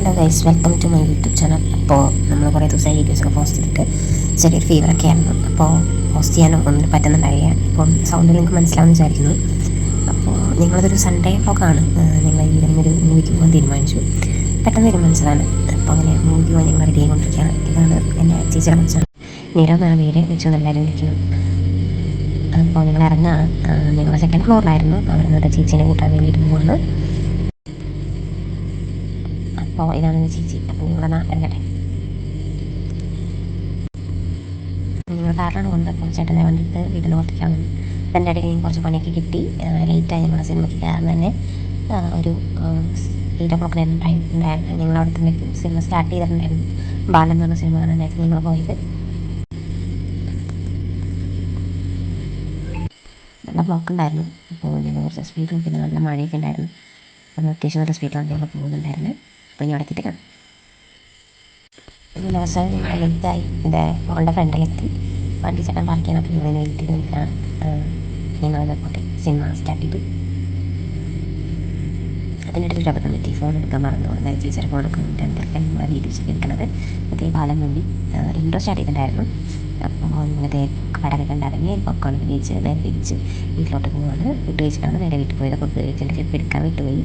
Hello guys, welcome to my YouTube channel. അപ്പോൾ നമ്മൾ കുറേ ദിവസമായി വീഡിയോസൊക്കെ പോസ്റ്റ് ചെയ്തിട്ട് ചെറിയൊരു ഫീവറൊക്കെ ആയിരുന്നു. അപ്പോൾ പോസ്റ്റ് ചെയ്യാനും ഒന്നും പറ്റുന്നുണ്ടായില്ല. ഇപ്പം സൗണ്ട് നിങ്ങൾക്ക് മനസ്സിലാവുമെന്ന് വിചാരിക്കുന്നു. അപ്പോൾ നിങ്ങളതൊരു സൺഡേ വ്ളോഗാണ്. ഞങ്ങൾ ഈവനിങ് ഒരു മൂവിക്ക് പോകാൻ തീരുമാനിച്ചു. പെട്ടെന്ന് തീരുമാനിച്ചതാണ്. അപ്പോൾ അങ്ങനെ മൂവിക്ക് പോകാൻ ഞങ്ങൾ റെഡി ആയിക്കൊണ്ടിരിക്കുകയാണ്. ഇതാണ് എൻ്റെ ചേച്ചിയുടെ കൊച്ചാണ്. നീരവ് എന്നാണ് പേര്. വെച്ചു എല്ലാവരും വിളിക്കുന്നു. അപ്പോൾ ഞങ്ങൾ ഇറങ്ങുക. ഞങ്ങൾ സെക്കൻഡ് ഫ്ലോറിലായിരുന്നു. അവിടെ നിന്നിട്ട് ചേച്ചീനെ കൂട്ടാൻ വേണ്ടിയിട്ട് പോവാണ്. അപ്പോൾ ഇതാണ് എൻ്റെ ചേച്ചി. അപ്പോൾ നിങ്ങളെന്നാ ഇറങ്ങട്ടെ. നിങ്ങൾ കാറിലാണ് കൊണ്ട് അപ്പോൾ ചേട്ടനെ വണ്ടിയിട്ട് വീട്ടിൽ പുറത്തേക്കാണ്. എൻ്റെ ഇടയിൽ കുറച്ച് പണിയൊക്കെ കിട്ടി. ലേറ്റായി ഞങ്ങളുടെ സിനിമയ്ക്ക് കയറാൻ തന്നെ. ഒരു 8 o'clock ഉണ്ടായിരുന്നു. ഞങ്ങൾ അവിടെ തന്നെ സിനിമ സ്റ്റാർട്ട് ചെയ്തിട്ടുണ്ടായിരുന്നു. ബാലൻ എന്ന് പറഞ്ഞ സിനിമ കാണാനായിട്ട് ഞങ്ങൾ പോയത്. നല്ല ബ്ലോക്ക് ഉണ്ടായിരുന്നു. അപ്പോൾ ഞങ്ങൾ കുറച്ച് സ്പീഡ് പിന്നെ നല്ല മഴയൊക്കെ ഉണ്ടായിരുന്നു. അപ്പോൾ അത്യാവശ്യം നല്ല സ്പീഡിലാണ് ഞങ്ങൾ പോകുന്നുണ്ടായിരുന്നത്. അപ്പോൾ ഇനി അവിടെ എത്തിയിട്ട് കാണാം. പിന്നെ അവസാനം ഞങ്ങൾ ലേറ്റായി. എൻ്റെ മോളുടെ ഫ്രണ്ടിലെത്തി. വണ്ടി ചേട്ടൻ പാർക്ക് ചെയ്യണം. അപ്പോൾ ഞങ്ങൾ വെയിറ്റ് ചെയ്ത് നിൽക്കണം. ഞങ്ങളത് പോട്ടെ സിനിമ സ്റ്റാർട്ട് ചെയ്തു. അതിനിടയിൽ ഒരു അബദ്ധം പറ്റി. ഫോൺ എടുക്കാൻ മറന്നു. അതായത് ചേച്ചിയുടെ ഫോൺ എടുക്കാൻ വേണ്ടിയിട്ടാണ് ഞങ്ങൾ വീഡിയോസൊക്കെ എടുക്കുന്നത്. മറ്റേ ബാലൻ വേണ്ടി ഇൻട്രോ സ്റ്റാർട്ട് ചെയ്തിട്ടുണ്ടായിരുന്നു. അപ്പോൾ മറ്റേ പടമൊക്കെ ഉണ്ടായിരുന്നെങ്കിൽ പൊക്കോളം കഴിച്ച് നേരെ തിരിച്ച് വീട്ടിലോട്ട് പോവാണ്. ഫുഡ് കഴിച്ചിട്ടാണ് നേരെ വീട്ടിൽ പോയത്. ഫുഡ് കഴിച്ചിട്ട് ചെരുപ്പ് എടുക്കാൻ വിട്ടുപോയി.